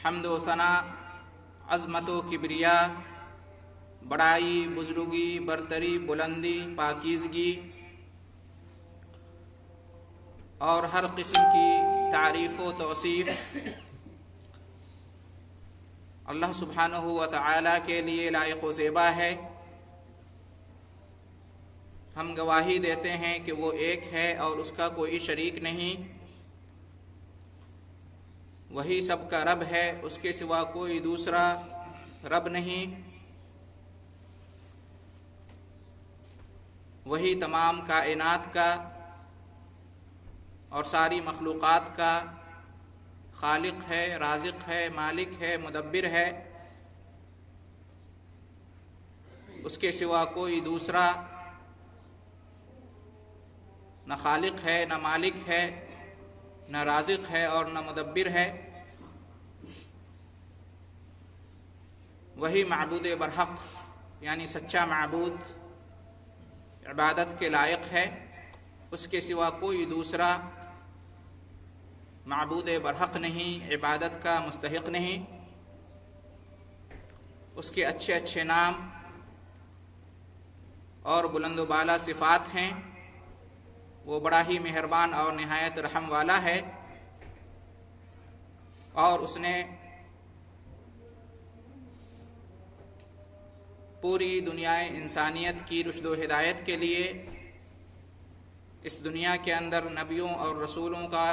حمد و ثنا، عظمت و کبریا، بڑائی، بزرگی، برتری، بلندی، پاکیزگی اور ہر قسم کی تعریف و توصیف اللہ سبحانہ و تعالیٰ کے لیے لائق و زیبا ہے۔ ہم گواہی دیتے ہیں کہ وہ ایک ہے اور اس کا کوئی شریک نہیں، وہی سب کا رب ہے، اس کے سوا کوئی دوسرا رب نہیں، وہی تمام کائنات کا اور ساری مخلوقات کا خالق ہے، رازق ہے، مالک ہے، مدبر ہے، اس کے سوا کوئی دوسرا نہ خالق ہے، نہ مالک ہے، نہ رازق ہے اور نہ مدبر ہے۔ وہی معبود برحق یعنی سچا معبود عبادت کے لائق ہے، اس کے سوا کوئی دوسرا معبود برحق نہیں، عبادت کا مستحق نہیں۔ اس کے اچھے اچھے نام اور بلند و بالا صفات ہیں، وہ بڑا ہی مہربان اور نہایت رحم والا ہے، اور اس نے پوری دنیا انسانیت کی رشد و ہدایت کے لیے اس دنیا کے اندر نبیوں اور رسولوں کا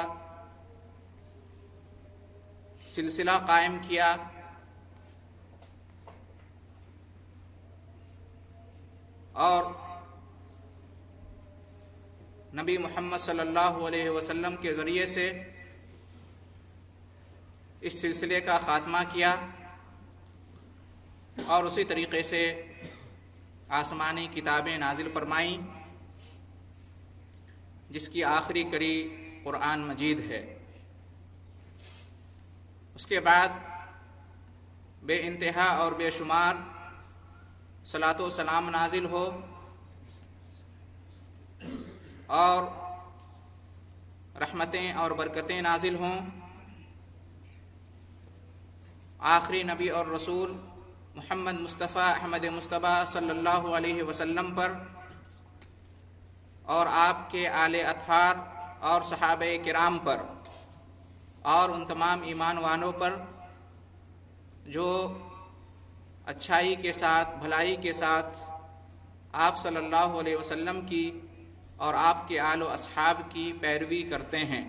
سلسلہ قائم کیا، اور نبی محمد صلی اللہ علیہ وسلم کے ذریعے سے اس سلسلے کا خاتمہ کیا، اور اسی طریقے سے آسمانی کتابیں نازل فرمائیں، جس کی آخری کڑی قرآن مجید ہے۔ اس کے بعد بے انتہا اور بے شمار صلاۃ و سلام نازل ہو اور رحمتیں اور برکتیں نازل ہوں آخری نبی اور رسول محمد مصطفیٰ احمد مصطفیٰ صلی اللہ علیہ وسلم پر، اور آپ کے آل اطہار اور صحابہ کرام پر، اور ان تمام ایمان والوں پر جو اچھائی کے ساتھ، بھلائی کے ساتھ آپ صلی اللہ علیہ وسلم کی اور آپ کے آل و اصحاب کی پیروی کرتے ہیں۔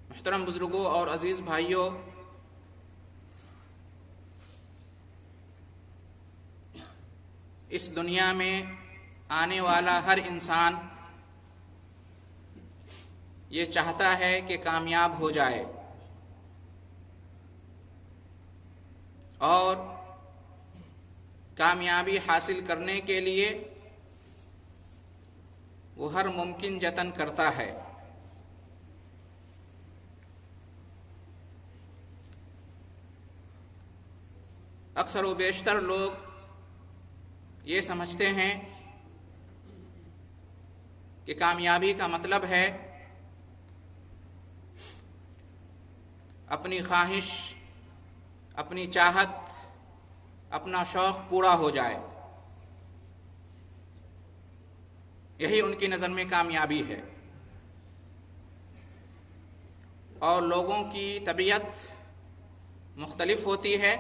محترم بزرگوں اور عزیز بھائیوں، اس دنیا میں آنے والا ہر انسان یہ چاہتا ہے کہ کامیاب ہو جائے، اور کامیابی حاصل کرنے کے لیے وہ ہر ممکن جتن کرتا ہے۔ اکثر و بیشتر لوگ یہ سمجھتے ہیں کہ کامیابی کا مطلب ہے اپنی خواہش، اپنی چاہت، اپنا شوق پورا ہو جائے، یہی ان کی نظر میں کامیابی ہے۔ اور لوگوں کی طبیعت مختلف ہوتی ہے،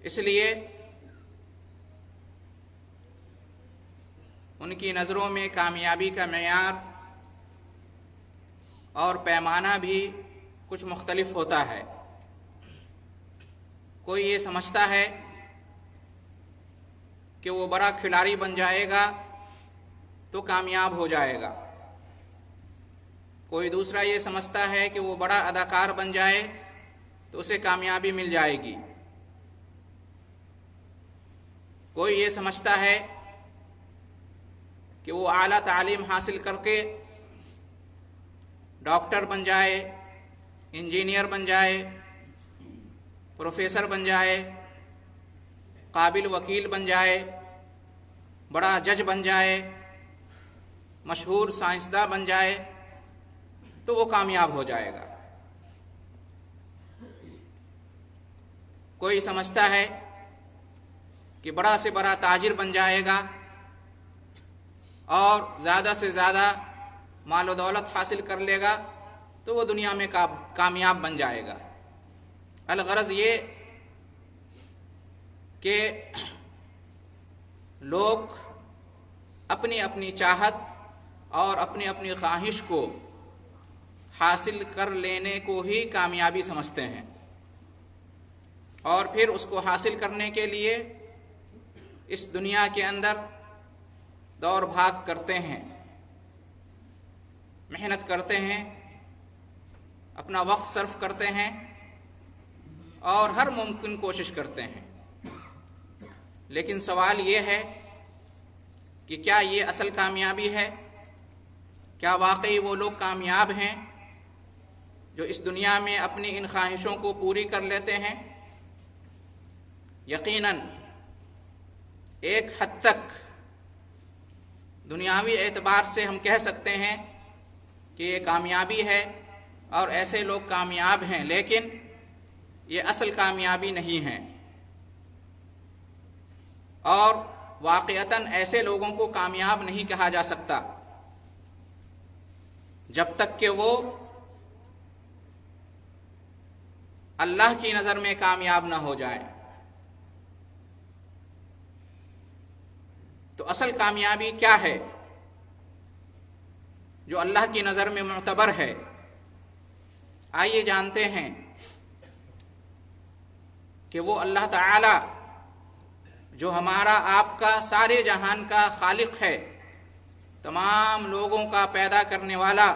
اس لیے ان کی نظروں میں کامیابی کا معیار اور پیمانہ بھی کچھ مختلف ہوتا ہے۔ کوئی یہ سمجھتا ہے کہ وہ بڑا کھلاڑی بن جائے گا تو کامیاب ہو جائے گا، کوئی دوسرا یہ سمجھتا ہے کہ وہ بڑا اداکار بن جائے تو اسے کامیابی مل جائے گی، کوئی یہ سمجھتا ہے کہ وہ اعلیٰ تعلیم حاصل کر کے ڈاکٹر بن جائے، انجینئر بن جائے، پروفیسر بن جائے، قابل وکیل بن جائے، بڑا جج بن جائے، مشہور سائنسداں بن جائے تو وہ کامیاب ہو جائے گا۔ کوئی سمجھتا ہے کہ بڑا سے بڑا تاجر بن جائے گا اور زیادہ سے زیادہ مال و دولت حاصل کر لے گا تو وہ دنیا میں کامیاب بن جائے گا۔ الغرض یہ کہ لوگ اپنی اپنی چاہت اور اپنی اپنی خواہش کو حاصل کر لینے کو ہی کامیابی سمجھتے ہیں، اور پھر اس کو حاصل کرنے کے لیے اس دنیا کے اندر دوڑ بھاگ کرتے ہیں، محنت کرتے ہیں، اپنا وقت صرف کرتے ہیں اور ہر ممکن کوشش کرتے ہیں۔ لیکن سوال یہ ہے کہ کیا یہ اصل کامیابی ہے؟ کیا واقعی وہ لوگ کامیاب ہیں جو اس دنیا میں اپنی ان خواہشوں کو پوری کر لیتے ہیں؟ یقیناً ایک حد تک دنیاوی اعتبار سے ہم کہہ سکتے ہیں کہ یہ کامیابی ہے اور ایسے لوگ کامیاب ہیں، لیکن یہ اصل کامیابی نہیں ہے، اور واقعتاً ایسے لوگوں کو کامیاب نہیں کہا جا سکتا جب تک کہ وہ اللہ کی نظر میں کامیاب نہ ہو جائیں۔ تو اصل کامیابی کیا ہے جو اللہ کی نظر میں معتبر ہے؟ آئیے جانتے ہیں کہ وہ اللہ تعالی جو ہمارا آپ کا سارے جہان کا خالق ہے، تمام لوگوں کا پیدا کرنے والا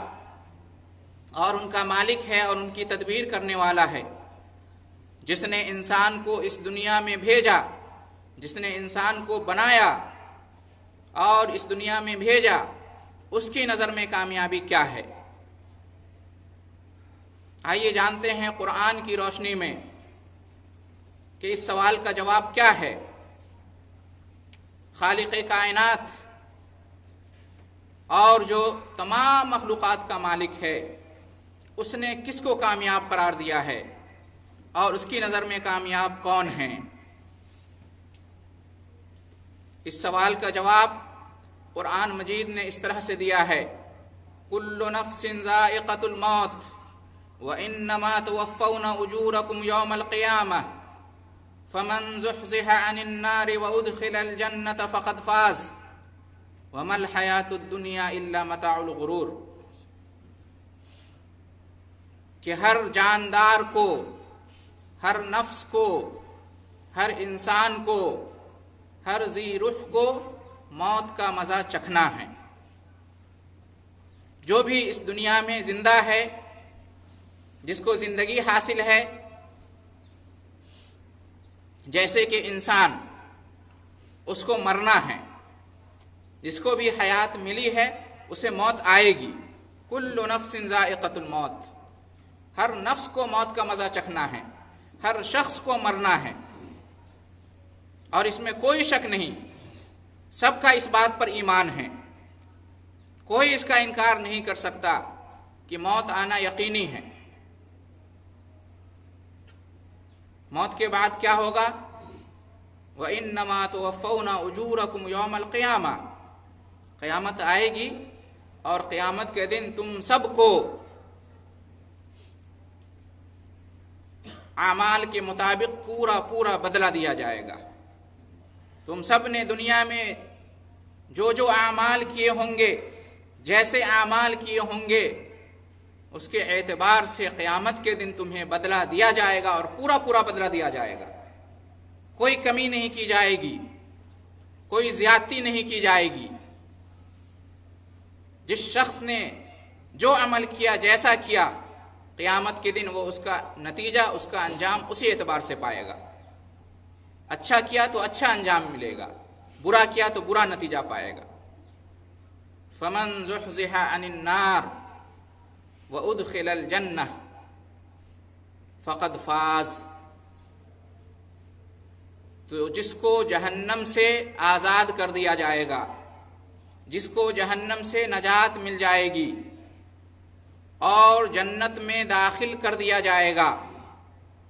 اور ان کا مالک ہے اور ان کی تدبیر کرنے والا ہے، جس نے انسان کو اس دنیا میں بھیجا، جس نے انسان کو بنایا اور اس دنیا میں بھیجا، اس کی نظر میں کامیابی کیا ہے؟ آئیے جانتے ہیں قرآن کی روشنی میں کہ اس سوال کا جواب کیا ہے۔ خالق کائنات اور جو تمام مخلوقات کا مالک ہے، اس نے کس کو کامیاب قرار دیا ہے اور اس کی نظر میں کامیاب کون ہیں؟ اس سوال کا جواب قرآن مجید نے اس طرح سے دیا ہے: کل نفس ذائقۃ الموت وانما توفون اجورکم یوم القیامہ فمن زحزح عن النار وادخل الجنة فقد فاز وما الحیاۃ الدنیا الا متاع الغرور۔ کہ ہر جاندار کو، ہر نفس کو، ہر انسان کو، ہر ذی روح کو موت کا مزہ چکھنا ہے۔ جو بھی اس دنیا میں زندہ ہے، جس کو زندگی حاصل ہے، جیسے کہ انسان، اس کو مرنا ہے۔ جس کو بھی حیات ملی ہے اسے موت آئے گی۔ کل نفس ذائقۃ الموت، ہر نفس کو موت کا مزہ چکھنا ہے، ہر شخص کو مرنا ہے، اور اس میں کوئی شک نہیں، سب کا اس بات پر ایمان ہے، کوئی اس کا انکار نہیں کر سکتا کہ موت آنا یقینی ہے۔ موت کے بعد کیا ہوگا؟ وَإِنَّمَا تُوَفَّوْنَ أُجُورَكُمْ يَوْمَ الْقِيَامَةِ، قیامت آئے گی اور قیامت کے دن تم سب کو اعمال کے مطابق پورا پورا بدلہ دیا جائے گا۔ تم سب نے دنیا میں جو جو اعمال کیے ہوں گے، جیسے اعمال کیے ہوں گے، اس کے اعتبار سے قیامت کے دن تمہیں بدلہ دیا جائے گا، اور پورا پورا بدلہ دیا جائے گا۔ کوئی کمی نہیں کی جائے گی، کوئی زیادتی نہیں کی جائے گی۔ جس شخص نے جو عمل کیا، جیسا کیا، قیامت کے دن وہ اس کا نتیجہ، اس کا انجام اسی اعتبار سے پائے گا۔ اچھا کیا تو اچھا انجام ملے گا، برا کیا تو برا نتیجہ پائے گا۔ فمن زحزح عن النار وادخل الجنہ فقد فاز، تو جس کو جہنم سے آزاد کر دیا جائے گا، جس کو جہنم سے نجات مل جائے گی اور جنت میں داخل کر دیا جائے گا،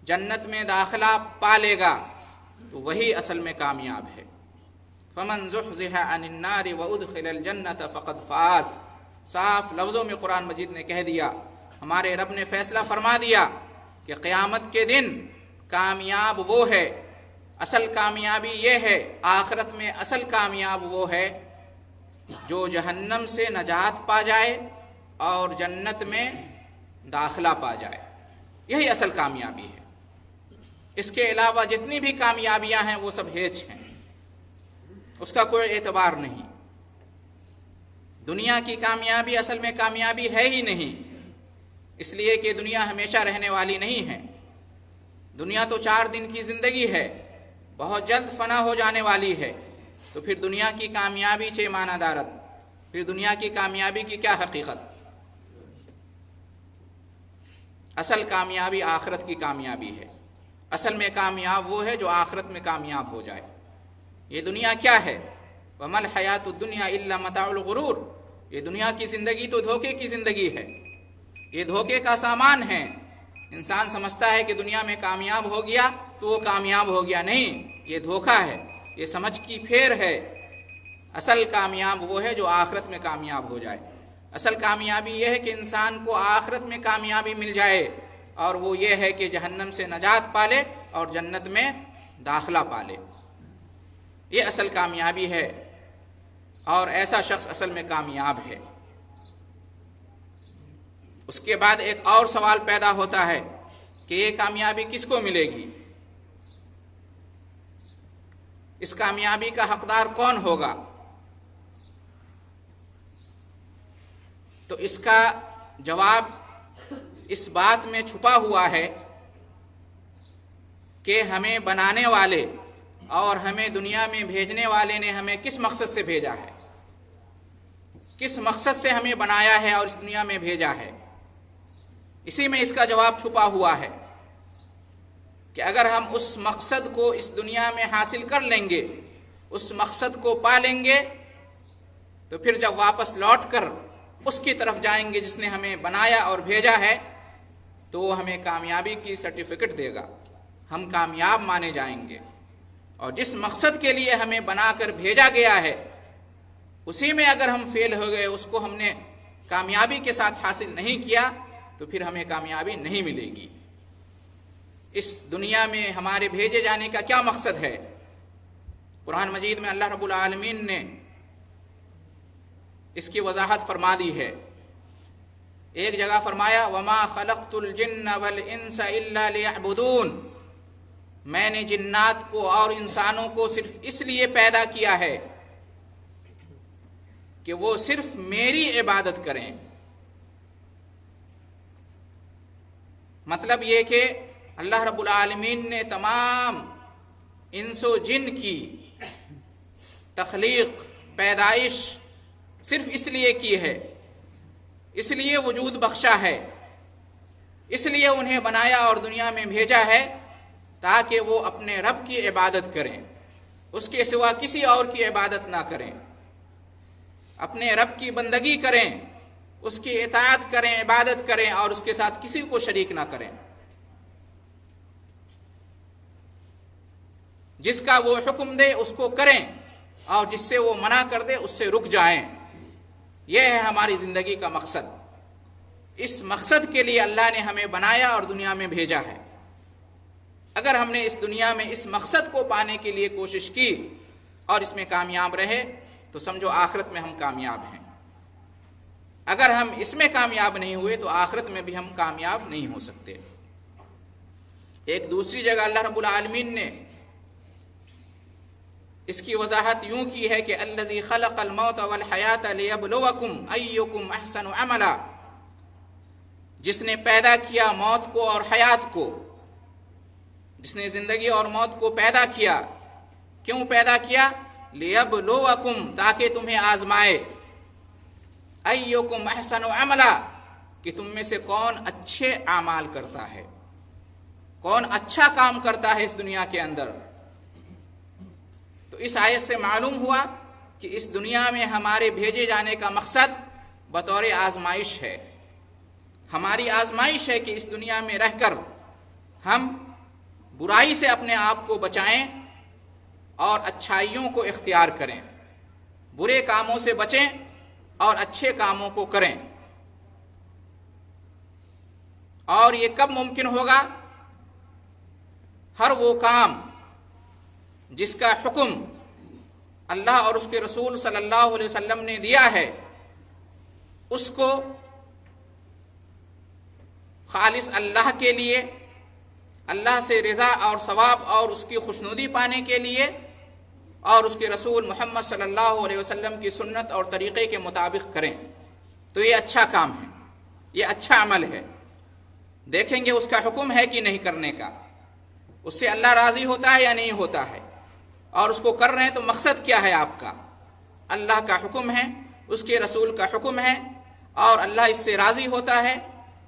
جنت میں داخلہ پا لے گا، تو وہی اصل میں کامیاب ہے۔ فمن زحزح عن النار وادخل الجنۃ فقد فاز، صاف لفظوں میں قرآن مجید نے کہہ دیا، ہمارے رب نے فیصلہ فرما دیا کہ قیامت کے دن کامیاب وہ ہے، اصل کامیابی یہ ہے، آخرت میں اصل کامیاب وہ ہے جو جہنم سے نجات پا جائے اور جنت میں داخلہ پا جائے، یہی اصل کامیابی ہے۔ اس کے علاوہ جتنی بھی کامیابیاں ہیں وہ سب ہیچ ہیں، اس کا کوئی اعتبار نہیں۔ دنیا کی کامیابی اصل میں کامیابی ہے ہی نہیں، اس لیے کہ دنیا ہمیشہ رہنے والی نہیں ہے۔ دنیا تو 4 دن کی زندگی ہے، بہت جلد فنا ہو جانے والی ہے، تو پھر دنیا کی کامیابی چے معنی دارت، پھر دنیا کی کامیابی کی کیا حقیقت؟ اصل کامیابی آخرت کی کامیابی ہے، اصل میں کامیاب وہ ہے جو آخرت میں کامیاب ہو جائے۔ یہ دنیا کیا ہے؟ وَمَا الْحَيَاةُ الدُّنْيَا إِلَّا مَتَاعُ الْغُرُورِ، یہ دنیا کی زندگی تو دھوکے کی زندگی ہے، یہ دھوکے کا سامان ہے۔ انسان سمجھتا ہے کہ دنیا میں کامیاب ہو گیا تو وہ کامیاب ہو گیا، نہیں، یہ دھوکہ ہے، یہ سمجھ کی پھیر ہے۔ اصل کامیاب وہ ہے جو آخرت میں کامیاب ہو جائے۔ اصل کامیابی یہ ہے کہ انسان کو آخرت میں کامیابی مل جائے، اور وہ یہ ہے کہ جہنم سے نجات پالے اور جنت میں داخلہ پالے، یہ اصل کامیابی ہے، اور ایسا شخص اصل میں کامیاب ہے۔ اس کے بعد ایک اور سوال پیدا ہوتا ہے کہ یہ کامیابی کس کو ملے گی؟ اس کامیابی کا حقدار کون ہوگا؟ تو اس کا جواب اس بات میں چھپا ہوا ہے کہ ہمیں بنانے والے اور ہمیں دنیا میں بھیجنے والے نے ہمیں کس مقصد سے بھیجا ہے، کس مقصد سے ہمیں بنایا ہے اور اس دنیا میں بھیجا ہے، اسی میں اس کا جواب چھپا ہوا ہے کہ اگر ہم اس مقصد کو اس دنیا میں حاصل کر لیں گے، اس مقصد کو پا لیں گے، تو پھر جب واپس لوٹ کر اس کی طرف جائیں گے جس نے ہمیں بنایا اور بھیجا ہے، تو وہ ہمیں کامیابی کی سرٹیفکیٹ دے گا، ہم کامیاب مانے جائیں گے۔ اور جس مقصد کے لیے ہمیں بنا کر بھیجا گیا ہے اسی میں اگر ہم فیل ہو گئے، اس کو ہم نے کامیابی کے ساتھ حاصل نہیں کیا، تو پھر ہمیں کامیابی نہیں ملے گی۔ اس دنیا میں ہمارے بھیجے جانے کا کیا مقصد ہے؟ قرآن مجید میں اللہ رب العالمین نے اس کی وضاحت فرما دی ہے۔ ایک جگہ فرمایا وَمَا خَلَقْتُ الْجِنَّ وَالْإِنسَ إِلَّا لِيَعْبُدُونَ، میں نے جنات کو اور انسانوں کو صرف اس لیے پیدا کیا ہے کہ وہ صرف میری عبادت کریں۔ مطلب یہ کہ اللہ رب العالمین نے تمام انس و جن کی تخلیق، پیدائش صرف اس لیے کی ہے، اس لیے وجود بخشا ہے، اس لیے انہیں بنایا اور دنیا میں بھیجا ہے تاکہ وہ اپنے رب کی عبادت کریں، اس کے سوا کسی اور کی عبادت نہ کریں، اپنے رب کی بندگی کریں، اس کی اطاعت کریں، عبادت کریں، اور اس کے ساتھ کسی کو شریک نہ کریں۔ جس کا وہ حکم دے اس کو کریں، اور جس سے وہ منع کر دے اس سے رک جائیں۔ یہ ہے ہماری زندگی کا مقصد۔ اس مقصد کے لیے اللہ نے ہمیں بنایا اور دنیا میں بھیجا ہے۔ اگر ہم نے اس دنیا میں اس مقصد کو پانے کے لیے کوشش کی اور اس میں کامیاب رہے تو سمجھو آخرت میں ہم کامیاب ہیں۔ اگر ہم اس میں کامیاب نہیں ہوئے تو آخرت میں بھی ہم کامیاب نہیں ہو سکتے۔ ایک دوسری جگہ اللہ رب العالمین نے اس کی وضاحت یوں کی ہے کہ الذی خلق الموت والحیات لیبلوکم ایکم احسن عملا، جس نے پیدا کیا موت کو اور حیات کو، جس نے زندگی اور موت کو پیدا کیا، کیوں پیدا کیا؟ لیبلوکم، تاکہ تمہیں آزمائے، ایکم احسن عملا، کہ تم میں سے کون اچھے اعمال کرتا ہے، کون اچھا کام کرتا ہے اس دنیا کے اندر۔ تو اس آیت سے معلوم ہوا کہ اس دنیا میں ہمارے بھیجے جانے کا مقصد بطور آزمائش ہے. ہماری آزمائش ہے کہ اس دنیا میں رہ کر ہم برائی سے اپنے آپ کو بچائیں اور اچھائیوں کو اختیار کریں، برے کاموں سے بچیں اور اچھے کاموں کو کریں. اور یہ کب ممکن ہوگا؟ ہر وہ کام جس کا حکم اللہ اور اس کے رسول صلی اللہ علیہ وسلم نے دیا ہے، اس کو خالص اللہ کے لیے، اللہ سے رضا اور ثواب اور اس کی خوشنودی پانے کے لیے اور اس کے رسول محمد صلی اللہ علیہ وسلم کی سنت اور طریقے کے مطابق کریں، تو یہ اچھا کام ہے، یہ اچھا عمل ہے. دیکھیں گے اس کا حکم ہے کہ نہیں کرنے کا، اس سے اللہ راضی ہوتا ہے یا نہیں ہوتا ہے، اور اس کو کر رہے ہیں تو مقصد کیا ہے آپ کا. اللہ کا حکم ہے، اس کے رسول کا حکم ہے، اور اللہ اس سے راضی ہوتا ہے.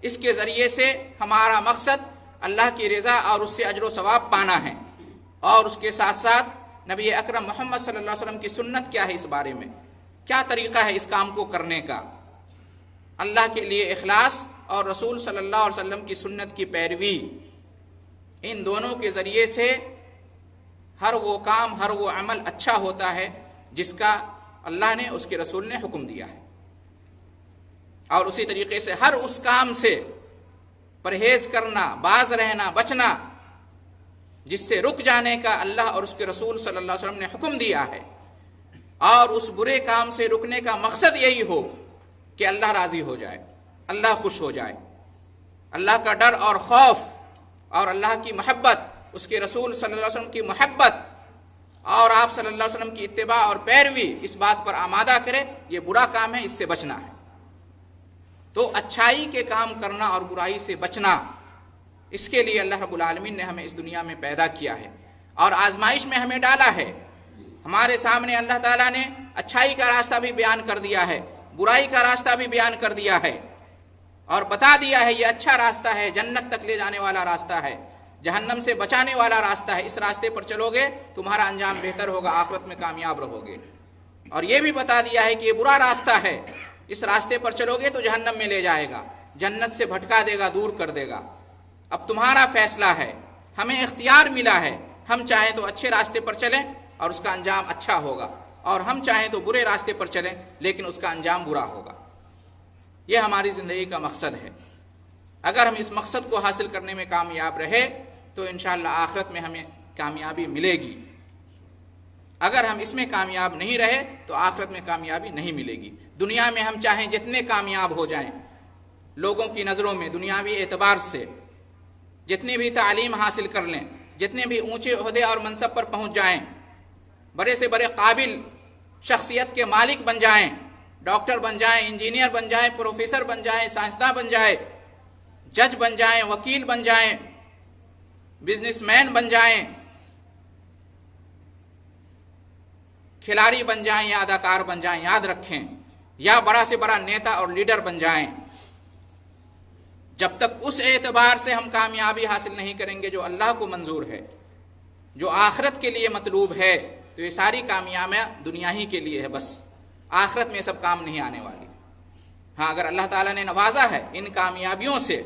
اس کے ذریعے سے ہمارا مقصد اللہ کی رضا اور اس سے اجر و ثواب پانا ہے. اور اس کے ساتھ ساتھ نبی اکرم محمد صلی اللہ علیہ وسلم کی سنت کیا ہے، اس بارے میں کیا طریقہ ہے اس کام کو کرنے کا. اللہ کے لیے اخلاص اور رسول صلی اللہ علیہ وسلم کی سنت کی پیروی، ان دونوں کے ذریعے سے ہر وہ کام، ہر وہ عمل اچھا ہوتا ہے جس کا اللہ نے، اس کے رسول نے حکم دیا ہے. اور اسی طریقے سے ہر اس کام سے پرہیز کرنا، باز رہنا، بچنا جس سے رک جانے کا اللہ اور اس کے رسول صلی اللہ علیہ وسلم نے حکم دیا ہے. اور اس برے کام سے رکنے کا مقصد یہی ہو کہ اللہ راضی ہو جائے، اللہ خوش ہو جائے. اللہ کا ڈر اور خوف اور اللہ کی محبت، اس کے رسول صلی اللہ علیہ وسلم کی محبت اور آپ صلی اللہ علیہ وسلم کی اتباع اور پیروی اس بات پر آمادہ کرے یہ برا کام ہے، اس سے بچنا ہے. تو اچھائی کے کام کرنا اور برائی سے بچنا، اس کے لیے اللہ رب العالمین نے ہمیں اس دنیا میں پیدا کیا ہے اور آزمائش میں ہمیں ڈالا ہے. ہمارے سامنے اللہ تعالیٰ نے اچھائی کا راستہ بھی بیان کر دیا ہے، برائی کا راستہ بھی بیان کر دیا ہے، اور بتا دیا ہے یہ اچھا راستہ ہے، جنت تک لے جانے والا راستہ ہے، جہنم سے بچانے والا راستہ ہے. اس راستے پر چلو گے تمہارا انجام بہتر ہوگا، آخرت میں کامیاب رہو گے. اور یہ بھی بتا دیا ہے کہ یہ برا راستہ ہے، اس راستے پر چلو گے تو جہنم میں لے جائے گا، جنت سے بھٹکا دے گا، دور کر دے گا. اب تمہارا فیصلہ ہے، ہمیں اختیار ملا ہے، ہم چاہیں تو اچھے راستے پر چلیں اور اس کا انجام اچھا ہوگا، اور ہم چاہیں تو برے راستے پر چلیں لیکن اس کا انجام برا ہوگا. یہ ہماری زندگی کا مقصد ہے. اگر ہم اس مقصد کو حاصل کرنے میں کامیاب رہے تو انشاءاللہ آخرت میں ہمیں کامیابی ملے گی. اگر ہم اس میں کامیاب نہیں رہے تو آخرت میں کامیابی نہیں ملے گی. دنیا میں ہم چاہیں جتنے کامیاب ہو جائیں لوگوں کی نظروں میں، دنیاوی اعتبار سے جتنی بھی تعلیم حاصل کر لیں، جتنے بھی اونچے عہدے اور منصب پر پہنچ جائیں، بڑے سے بڑے قابل شخصیت کے مالک بن جائیں، ڈاکٹر بن جائیں، انجینئر بن جائیں، پروفیسر بن جائیں، سائنسداں بن جائیں، جج بن جائیں، وکیل بن جائیں، بزنس مین بن جائیں، کھلاڑی بن جائیں یا اداکار بن جائیں، یاد رکھیں، یا بڑا سے بڑا نیتا اور لیڈر بن جائیں، جب تک اس اعتبار سے ہم کامیابی حاصل نہیں کریں گے جو اللہ کو منظور ہے، جو آخرت کے لیے مطلوب ہے، تو یہ ساری کامیابیاں دنیا ہی کے لیے ہے، بس آخرت میں سب کام نہیں آنے والی. ہاں اگر اللہ تعالیٰ نے نوازا ہے ان کامیابیوں سے،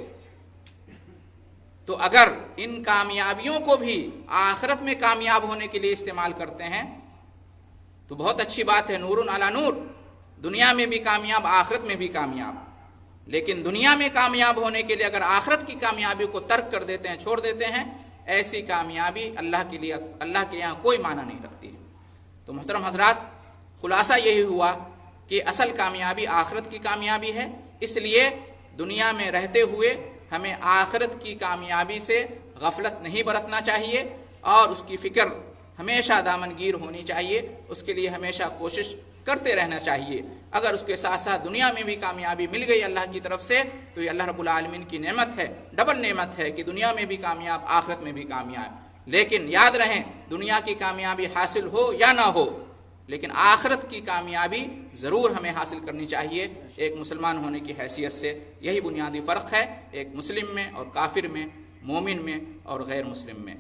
تو اگر ان کامیابیوں کو بھی آخرت میں کامیاب ہونے کے لیے استعمال کرتے ہیں تو بہت اچھی بات ہے، نور علی نور، دنیا میں بھی کامیاب، آخرت میں بھی کامیاب. لیکن دنیا میں کامیاب ہونے کے لیے اگر آخرت کی کامیابی کو ترک کر دیتے ہیں، چھوڑ دیتے ہیں، ایسی کامیابی اللہ کے لیے، اللہ کے یہاں کوئی معنی نہیں رکھتی ہے. تو محترم حضرات، خلاصہ یہی ہوا کہ اصل کامیابی آخرت کی کامیابی ہے. اس لیے دنیا میں رہتے ہوئے ہمیں آخرت کی کامیابی سے غفلت نہیں برتنا چاہیے اور اس کی فکر ہمیشہ دامنگیر ہونی چاہیے، اس کے لیے ہمیشہ کوشش کرتے رہنا چاہیے. اگر اس کے ساتھ ساتھ دنیا میں بھی کامیابی مل گئی اللہ کی طرف سے تو یہ اللہ رب العالمین کی نعمت ہے، ڈبل نعمت ہے کہ دنیا میں بھی کامیاب، آخرت میں بھی کامیاب. لیکن یاد رہیں، دنیا کی کامیابی حاصل ہو یا نہ ہو، لیکن آخرت کی کامیابی ضرور ہمیں حاصل کرنی چاہیے ایک مسلمان ہونے کی حیثیت سے. یہی بنیادی فرق ہے ایک مسلم میں اور کافر میں، مومن میں اور غیر مسلم میں.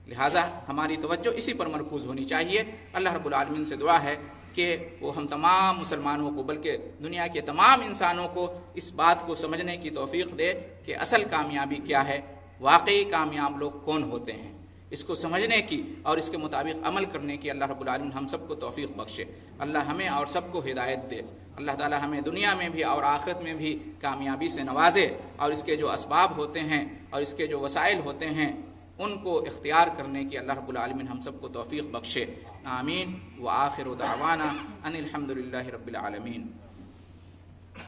لہٰذا ہماری توجہ اسی پر مرکوز ہونی چاہیے. اللہ رب العالمین سے دعا ہے کہ وہ ہم تمام مسلمانوں کو بلکہ دنیا کے تمام انسانوں کو اس بات کو سمجھنے کی توفیق دے کہ اصل کامیابی کیا ہے، واقعی کامیاب لوگ کون ہوتے ہیں، اس کو سمجھنے کی اور اس کے مطابق عمل کرنے کی اللہ رب العالمین ہم سب کو توفیق بخشے۔ اللہ ہمیں اور سب کو ہدایت دے۔ اللہ تعالی ہمیں دنیا میں بھی اور آخرت میں بھی کامیابی سے نوازے، اور اس کے جو اسباب ہوتے ہیں اور اس کے جو وسائل ہوتے ہیں ان کو اختیار کرنے کی اللہ رب العالمین ہم سب کو توفیق بخشے۔ آمین۔ وآخر دعوانا ان الحمد للہ رب العالمین۔